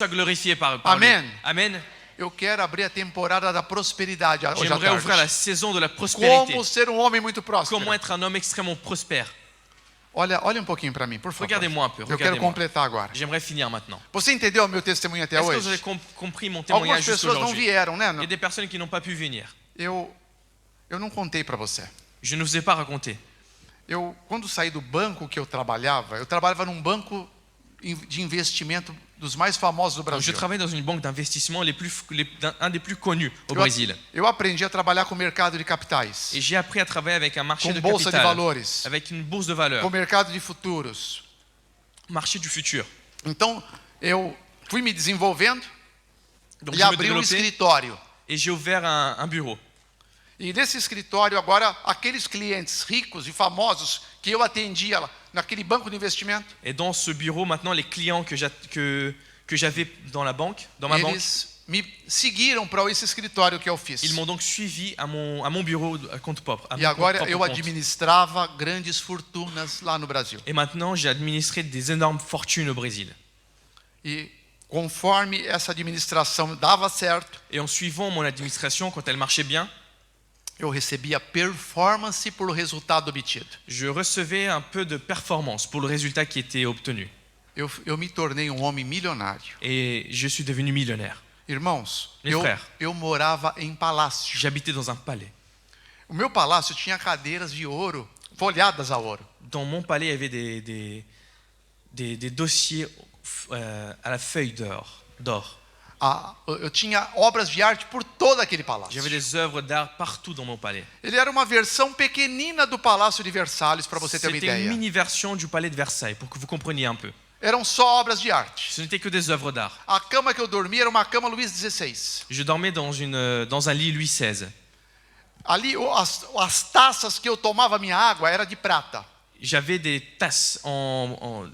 Soit glorifié par lui. Amém. Amen. Eu quero abrir a temporada da prosperidade hoje à J'aimerais ouvrir la tarde. saison de la prospérité. Como ser um homem muito próspero. Comment être un homme extrêmement prospère. Olha um pouquinho para mim, por favor. Regardez-moi un peu. Eu quero Regardez-moi. completar agora. J'aimerais finir maintenant. Você entendeu o meu testemunho até Est-ce que vous hoje? avez compris mon Algumas témoignage pessoas não jusqu'aujourd'hui? vieram, né? Il y a des personnes qui n'ont pas pu venir. Eu não contei para você. Je ne vous ai pas raconté. Quando saí do banco que eu trabalhava num banco de investimento dos mais famosos do Je Brasil. travaille dans une banque d'investissement un des plus connus au Brésil. Eu aprendi a trabalhar com o mercado de capitais, Et j'ai appris à travailler avec un marché com de bolsa de capital, valores, avec une bourse de valeur, com o mercado de futuros. marché du futur. Então, eu fui me desenvolvendo Donc e je me abri um développais escritório. et j'ai ouvert un bureau. E nesse escritório agora, aqueles clientes ricos e famosos que eu atendia lá, naquele banco de investimento, Et dans ce bureau, maintenant, les clients que j'avais dans ma banque, eles me seguiram para esse escritório que eu fiz. ils m'ont donc suivi à mon bureau à compte propre. À E mon agora propre eu compte. administrava grandes fortunas lá no Brasil. Et maintenant, j'ai administré des énormes fortunes au Brésil. E conforme essa administração dava certo, Et en suivant mon administration, quand elle marchait bien, eu recebia performance por resultado obtido. je recevais un peu de performance pour le résultat qui était obtenu. Eu me tornei um homem milionário. Et je suis devenu millionnaire. Irmãos, Mes frères. eu morava em palácio. J'habitais dans un palais. O meu palácio tinha cadeiras de ouro, folhadas a ouro. Dans mon palais, il y avait des dossiers à la feuille d'or. Eu tinha obras de arte por todo aquele palácio. J'avais des œuvres d'art partout dans mon palais. Ele era uma versão pequenina do Palácio de Versalhes, para você ter uma C'était une ideia. mini-version du palais de Versailles, pour que vous compreniez un peu. Eram só obras de arte. Ce n'était que des œuvres d'art. A cama que eu dormia era uma cama Luís XVI. Je dormais dans un lit Louis XVI. Ali, as taças que eu tomava minha água era de prata. J'avais des tasses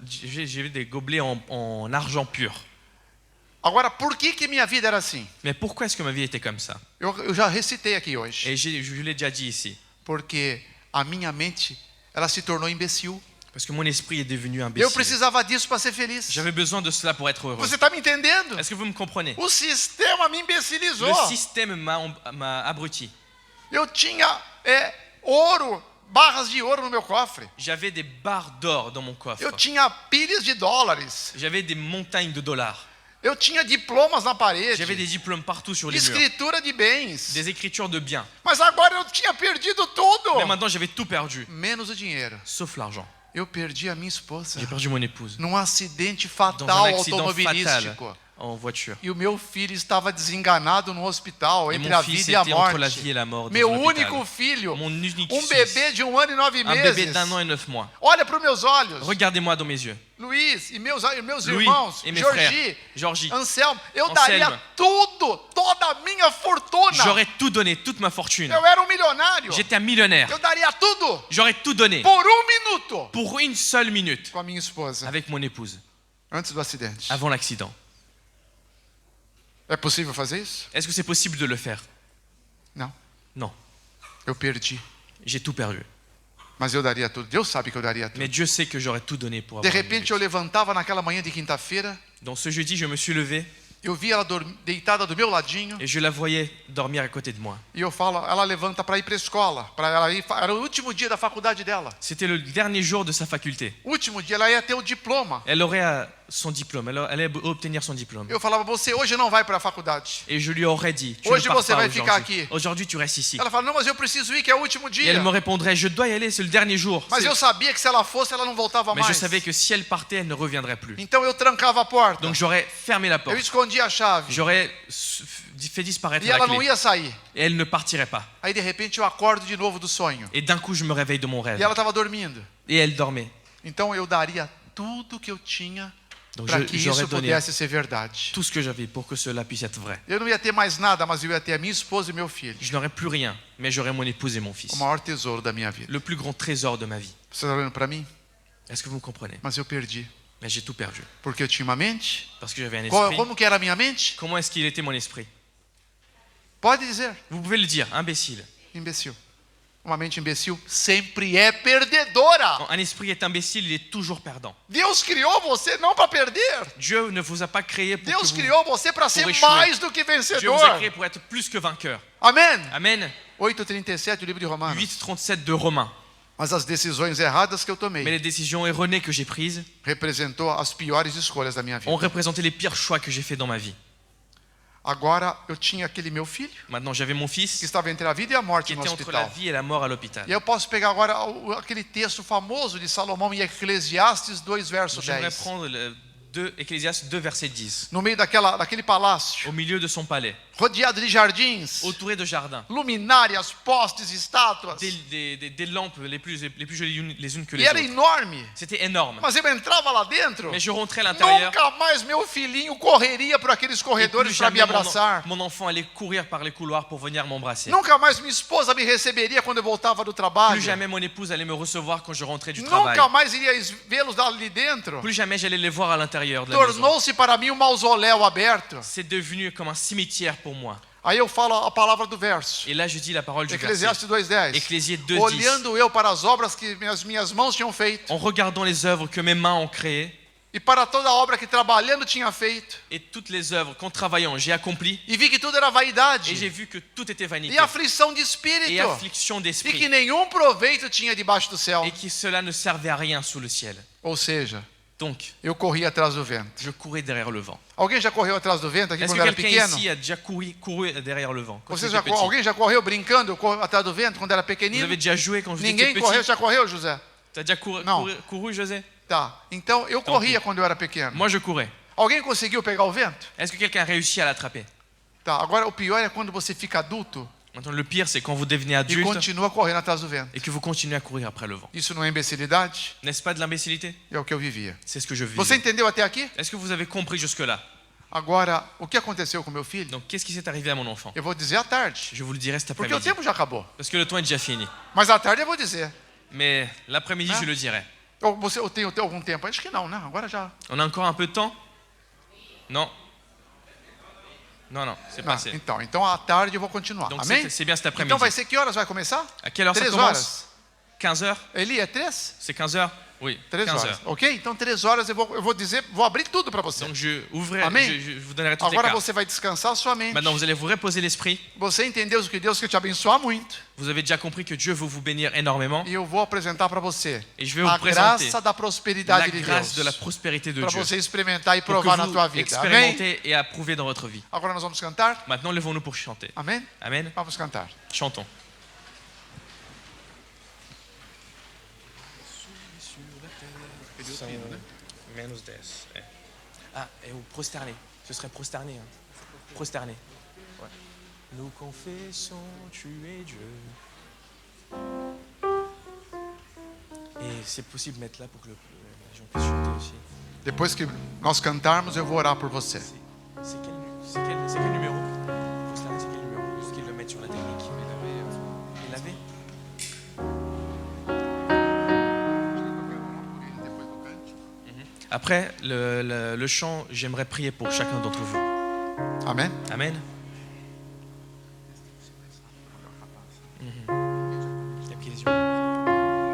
j'avais des gobelets en argent pur. Agora, por que minha vida era assim? Mais pourquoi est-ce que ma vie était comme ça? Eu já recitei aqui hoje. Et je l'ai déjà dit ici. Porque a minha mente, ela se tornou imbecil. Parce que mon esprit est devenu Eu imbécile. precisava disso para ser feliz. J'avais besoin de cela pour être heureux. Você está me entendendo? Est-ce que vous me comprenez? O sistema me imbecilizou. Le système m'a abruti. Eu tinha ouro, barras de ouro no meu cofre. J'avais des barres d'or dans mon coffre. Eu tinha pilhas de dólares. J'avais des montagnes de dollars. Eu tinha diplomas na parede. J'avais des diplômes partout sur les murs. Escritura de bens. Des écritures de biens. Mas agora eu tinha perdido tudo. Mais maintenant, j'avais tout perdu, Menos o dinheiro. sauf l'argent. Eu perdi a minha esposa J'ai perdu mon épouse num acidente dans fatal un accident automobilístico. fatal en voiture. E o meu filho estava desenganado no hospital Et entre mon a fils vida e a était entre la morte. vie et la mort dans Meu un hôpital. único filho, Mon unique um fils, bebê de 1 ano e 9 un bébé meses. d'1 an et 9 mois. Olha para os meus olhos. Regardez-moi dans mes yeux. Luiz e meus Louis irmãos, et mes Georgie, frères, Anselmo, eu Anselmo. daria tudo, toda a minha fortuna. J'aurais tout donné, toute ma fortune. Eu era um milionário. J'étais un millionnaire. Eu daria tudo J'aurais tout donné por minuto pour une seule minute com a minha esposa avec mon épouse, antes do acidente. avant l'accident. É possível fazer isso? Est-ce que c'est possible de le faire? Não. Non, Eu perdi. j'ai tout perdu. Mas eu daria tudo. Deus sabe que eu daria tudo. Mais Dieu sait que j'aurais tout donné pour De avoir une repente eu minute. levantava naquela manhã de quinta-feira, Donc ce jeudi, je me suis levé eu via ela deitada do meu ladinho et je la voyais dormir à côté de moi. e eu falo, ela levanta para ir para a escola, para ela ir, era o último dia da faculdade dela. C'était le dernier jour de sa faculté. Último dia, ela ia ter o diploma. Elle aurait son diplôme, elle allait obtenir son diplôme. Eu falava, você hoje não vai para a faculdade. Et je lui aurais dit, tu Hoje ne pars você pas vai ficar aujourd'hui. aqui. Aujourd'hui, tu restes ici. Ela fala, não, mas eu preciso ir, que é o último Et dia. elle me répondrait, je dois y aller, c'est le dernier jour. Mas eu sabia que se ela fosse, ela não voltava Mais je mais. savais que si elle partait, elle ne reviendrait plus. Então eu trancava a porta. Donc j'aurais fermé la Eu porte. escondia a chave. J'aurais fait disparaître E la ela não clé. ia sair. Et elle ne partirait pas. Aí de repente eu acordo de novo do sonho. Et d'un coup, je me réveille de mon E rêve. ela estava dormindo. Et elle dormait. Então eu daria tudo que eu tinha Donc para que j'aurais isso donné pudesse ser verdade. tout ce que j'avais pour que cela puisse être vrai. Eu não ia ter mais nada, mas eu ia ter a minha esposa e meu filho. Je n'aurais plus rien, mais j'aurais mon épouse et mon fils. O maior tesouro da minha vida. Le plus grand trésor de ma vie. Você está olhando para mim? Est-ce que vous me comprenez? Mas eu perdi. Mais j'ai tout perdu. Porque eu tinha uma mente. Parce que j'avais un esprit. Como que era a minha mente? Comment est-ce qu'il était mon esprit? Pode dizer. Vous pouvez le dire, imbécile. Imbecil. Uma mente imbecil sempre é perdedora. Quand un esprit est imbécile, il est toujours perdant. Deus criou você não para perder. Dieu ne vous a pas créé pour Deus que criou você para ser échouer. mais do que Dieu vous a vencedor. créé pour être plus que vainqueur. Amém? Amen. 8:37, o livro de Romanos. 8,37 de Romains. Mas as decisões erradas que eu Mais tomei les décisions erronées que j'ai prises representou as piores escolhas da minha ont vida. représenté les pires choix que j'ai fait dans ma vie. Agora eu tinha aquele meu filho Maintenant, j'avais mon que fils estava entre a vida e a morte qui no était entre la hospital. vie et la mort à l'hôpital. E eu posso pegar agora aquele texto famoso de Salomão em Eclesiastes 2, verso J'aimerais 10. prendre Ecclésiaste 2, verset 10. No meio daquele palácio, Au milieu de son palais, rodeado de jardins, entouré de jardins, luminárias, postes, estátuas. des lampes les plus jolies les unes que E les era autres. enorme. C'était énorme. Mas eu entrava lá dentro, Mais je rentrais à l'intérieur. nunca mais meu filhinho correria por aqueles Et corredores plus para me jamais abraçar. mon enfant allait courir par les couloirs pour venir m'embrasser. Nunca mais minha esposa me receberia quando eu voltava do trabalho. Plus jamais mon épouse allait me recevoir quand je rentrais du travail. Nunca mais iria vê-los ali dentro. Plus jamais j'allais les voir à l'intérieur de la maison. Tornou-se para mim um mausoléu aberto. C'est devenu comme un cimetière pour moi. Aí eu falo a palavra do verso. Et là, je dis la parole du verset. Eclesiastes 2:10. Ecclésié 2:10. Olhando eu para as obras que minhas mãos tinham feito En regardant les œuvres que mes mains ont créées e para toda a obra que trabalhando tinha feito, et toutes les œuvres qu'en travaillant j'ai accomplies, e vi que tudo era et vaidade j'ai vu que tout était vanité e aflição de et espírito, affliction e que d'esprit, nenhum proveito tinha debaixo do céu. et que cela ne servait à rien sous le ciel. Ou seja, Donc, eu corri atrás do vento. je courais derrière le vent. Alguém já correu atrás do vento aqui Est-ce quando que era quelqu'un pequeno? ici a déjà couru derrière le vent quand Você j'étais petit? alguém já correu brincando atrás do vento quando era Vous pequenino? avez déjà joué quand vous étiez Ninguém correu, petit? já correu, José? Tu as déjà Non. couru, José? Tá. Então eu corria quando eu era pequeno. Moi, je courais. Alguém conseguiu pegar o vento? Est-ce que quelqu'un a réussi à l'attraper? Tá. Agora o pior é quando você fica adulto Maintenant, le pire, c'est quand vous devenez e adulte continua correndo atrás do vento. et que vous continuez à courir après le vent. Isso não é imbecilidade? N'est-ce pas de l'imbécilité? É o que eu vivia. C'est ce que je vis. Você entendeu até aqui? Est-ce que vous avez compris jusque-là? Agora, o que aconteceu com meu filho? Donc, qu'est-ce qui s'est arrivé à mon enfant? Eu vou dizer à tarde, Je vous le dirai cet porque o après-midi. tempo já acabou. Parce que le temps est déjà fini. Mas à tarde eu vou dizer. Mais l'après-midi, Ah. je le dirai. Eu tenho algum tempo? Acho que não, né? Agora já. On a encore un peu de temps? Non. Non, non, c'est Não, passé. então à tarde eu vou continuar. Donc, Amém? c'est bien cet après-midi. Então vai ser que horas vai começar? À quelle heure ça 3 commence? horas. 15 heures? Eli, é 3? C'est 15 heures? Oui, 3 15 horas. heures. Ok? Então 3 horas eu vou dizer, vou abrir tudo para você. Donc, je Amém? vous donnerai toutes les Agora cartes. você vai descansar sua mente. Maintenant, vous allez vous reposer l'esprit. Você entendeu que Deus quer te abençoar muito. Vous avez déjà compris que Dieu veut vous bénir énormément. E eu vou apresentar para você Et je vais vous a présenter graça da prosperidade la de grâce de la Deus. prospérité de Para Dieu. você experimentar e Pour que provar na tua vous vida. Amém? expérimentez et approuvez dans votre vie. Agora nós vamos cantar. Maintenant, levons-nous pour chanter. Amém? Amen. Vamos cantar. Chantons. Menos 10. Ah, et ou prosterné. Ce serait prosterné. Hein. Prosterné. Ouais. Nous confessons, tu es Dieu. Et c'est possible de mettre là pour que les gens puissent chanter aussi. Depois que nós cantarmos, eu vou orar por você. C'est quel numéro? Prosterné, c'est quel numéro? Juste qu'ils le mettent sur la technique. Il l'avait? Après le chant, j'aimerais prier pour chacun d'entre vous. Amém? Amen. Et puis les yeux.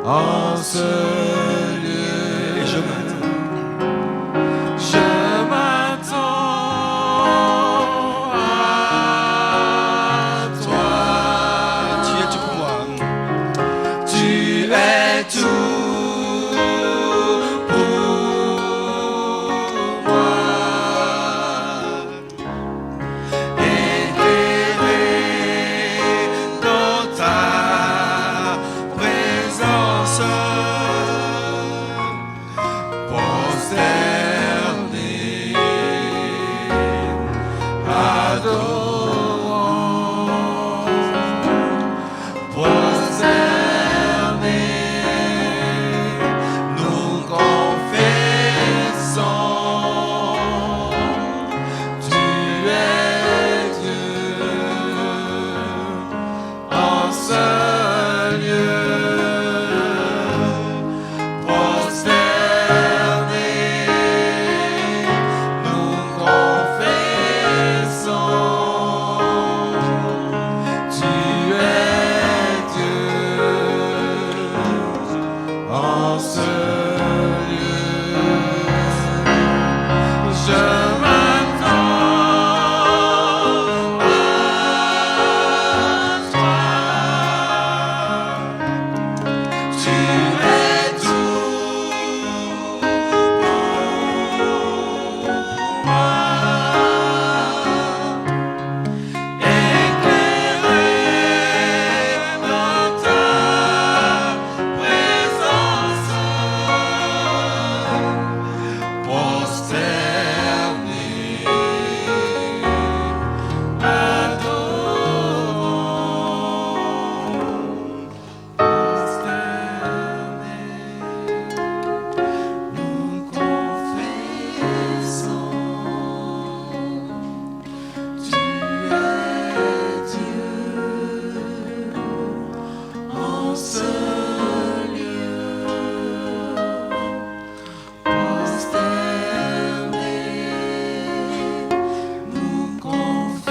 en ce lieu. Et je m'attends. Je m'attends à toi. Tu es tout pour moi. Tu es tout pour moi. Éclairé dans ta présence, prosterné, adorant, prosterné, nous confessons, tu es Dieu en ce lieu. Prosterné, nous confessons, tu es Dieu en ce lieu. Je m'attends à toi. Tu es tout pour moi. Éclairé dans ta présence, prosterné, adorant, prosterné, nous confessons, tu es Dieu en ce lieu. Prosterné, nous confessons,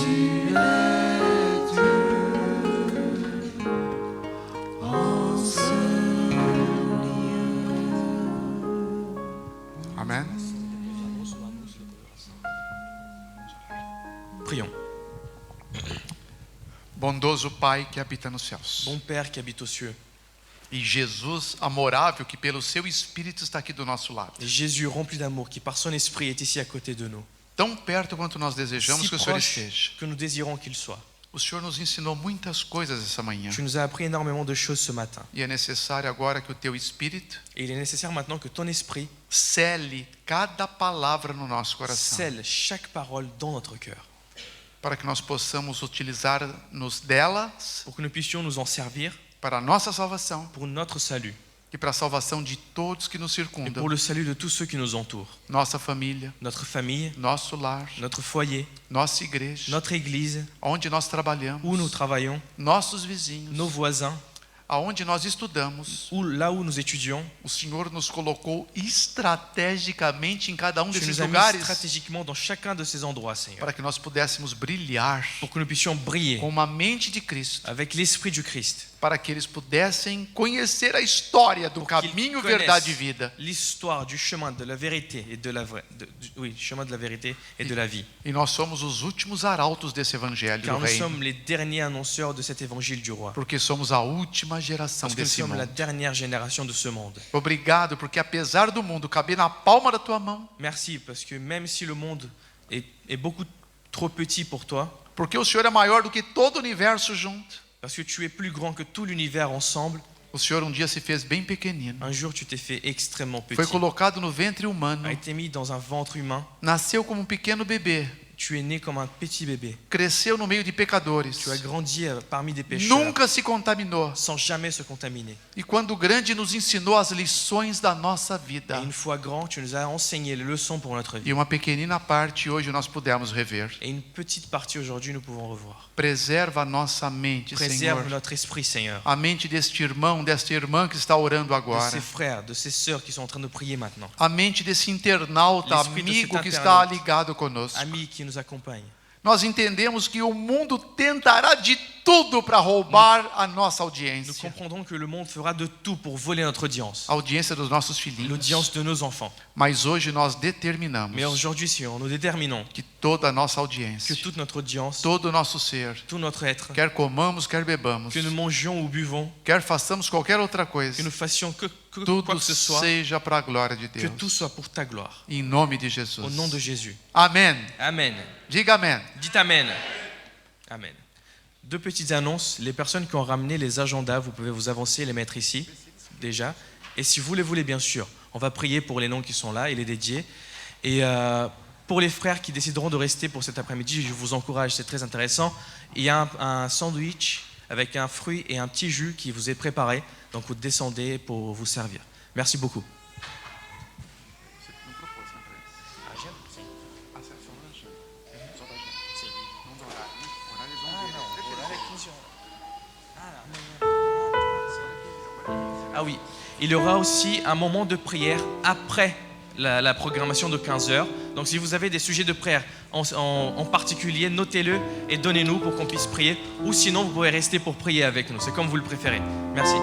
tu es Dieu en ce lieu. Amen. Prions. Bondoso Pai que habita nos céus. Bon Père qui habite aux cieux, E Jesus amorável que pelo seu Espírito está aqui do nosso lado. et Jésus rempli d'amour qui par son esprit est ici à côté de nous, Tão perto quanto nós desejamos si que o Senhor proche esteja. que nous désirons qu'il soit. O Senhor nos ensinou muitas coisas essa manhã. Tu nous as appris énormément de choses ce matin. E é necessário agora que o teu Espírito Et il est nécessaire maintenant que ton esprit cele cada palavra no nosso coração, scelle chaque parole dans notre cœur, para que nós possamos utilizar-nos delas pour que nous puissions nous en servir para a nossa salvação pour notre salut e para a salvação de todos que nos et circundam, pour le salut de tous ceux qui nous entourent. nossa família, Notre famille, nosso lar, notre foyer, nossa igreja, notre église, onde nós trabalhamos, où nous travaillons, nossos vizinhos, nos voisins, aonde nós estudamos. là où nous étudions. O Senhor nos colocou estrategicamente em cada Tu desses nous as mis lugares stratégiquement dans chacun de ces endroits, Seigneur, para que nós pudéssemos brilhar pour que nous puissions briller com uma mente de Cristo, avec l'esprit du Christ, para que eles pudessem conhecer a história do pour qu'ils caminho, connaissent verdade e vida. l'histoire du chemin de la vérité et de la chemin de la vérité et de la vie. E nós somos os últimos arautos desse evangelho Car do nous reino, sommes les derniers annonceurs de cet évangile du roi. porque somos a última geração Parce que nous desse sommes la mundo. dernière génération de ce monde. Obrigado, porque apesar do mundo caber na palma da tua mão, Merci, parce que même si le monde est beaucoup trop petit pour toi, porque o Senhor é maior do que todo o universo junto, parce que tu es plus grand que tout l'univers ensemble, o Senhor dia se fez bem pequenino, un jour tu t'es fait extrêmement foi petit, colocado no ventre humano, a été mis dans un ventre humain, nasceu como pequeno bebê, tu es né comme un petit bébé, cresceu no meio de pecadores, tu as grandi parmi des pécheurs, nunca se contaminou. sans jamais se contaminer. E quando grande nos ensinou as lições da nossa Et vida. une fois grand, tu nous as enseigné les leçons pour notre vie. E uma pequenina parte hoje nós pudemos rever. Et une petite partie aujourd'hui, nous pouvons revoir. Preserva a nossa mente, Préserve Senhor. notre esprit, Seigneur, A mente deste irmão, desta irmã que está orando de agora. ces frères, de ces sœurs qui sont en train de prier maintenant, A mente desse internauta, L'esprit de amigo cet que está internaute. ligado conosco. amis qui nous accompagnent. Nós entendemos que o mundo tentará de tudo para roubar a nossa nous audiência. comprendrons que le monde fera de tout pour voler notre audience, A audiência dos nossos filhinhos. l'audience de nos enfants. Mas hoje nós determinamos Mais aujourd'hui, Seigneur, nous déterminons que toda a nossa que audiência, toute notre audience, todo o nosso ser, tout notre être, quer comamos, quer bebamos, que nous mangions ou buvons, quer façamos qualquer outra que coisa, nous fassions que quoi tudo que ce soit, seja para a glória de que tout Deus. soit pour ta gloire. Em nome de Au Jesus. nom de Jésus. Amém. Amen. Diga amém. Dites Amen. Amen. Deux petites annonces. Les personnes qui ont ramené les agendas, vous pouvez vous avancer et les mettre ici, déjà. Et si vous les voulez, bien sûr, on va prier pour les noms qui sont là et les dédier. Et pour les frères qui décideront de rester pour cet après-midi, je vous encourage, c'est très intéressant. Il y a un sandwich avec un fruit et un petit jus qui vous est préparé. Donc vous descendez pour vous servir. Merci beaucoup. Ah oui, il y aura aussi un moment de prière après la programmation de 15h. Donc si vous avez des sujets de prière en particulier, notez-le et donnez-nous pour qu'on puisse prier. Ou sinon, vous pouvez rester pour prier avec nous. C'est comme vous le préférez. Merci.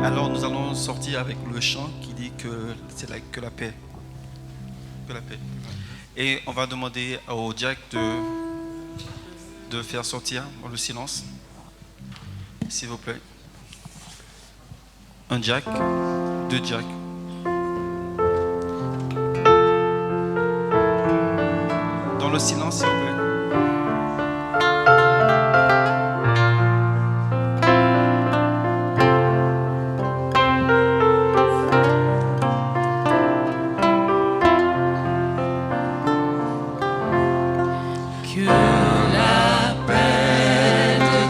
Alors nous allons sortir avec le chant qui dit que c'est que la paix. Que la paix. Et on va demander au Jack de faire sortir le silence. S'il vous plaît. Un Jack, deux Jack. Dans le silence, s'il vous plaît. Que la paix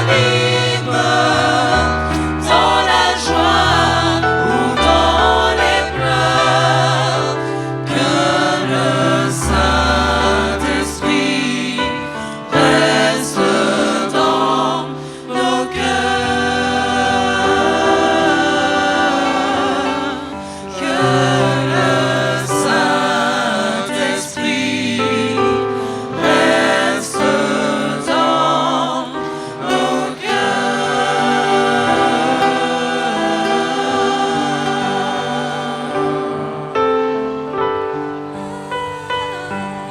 Amen.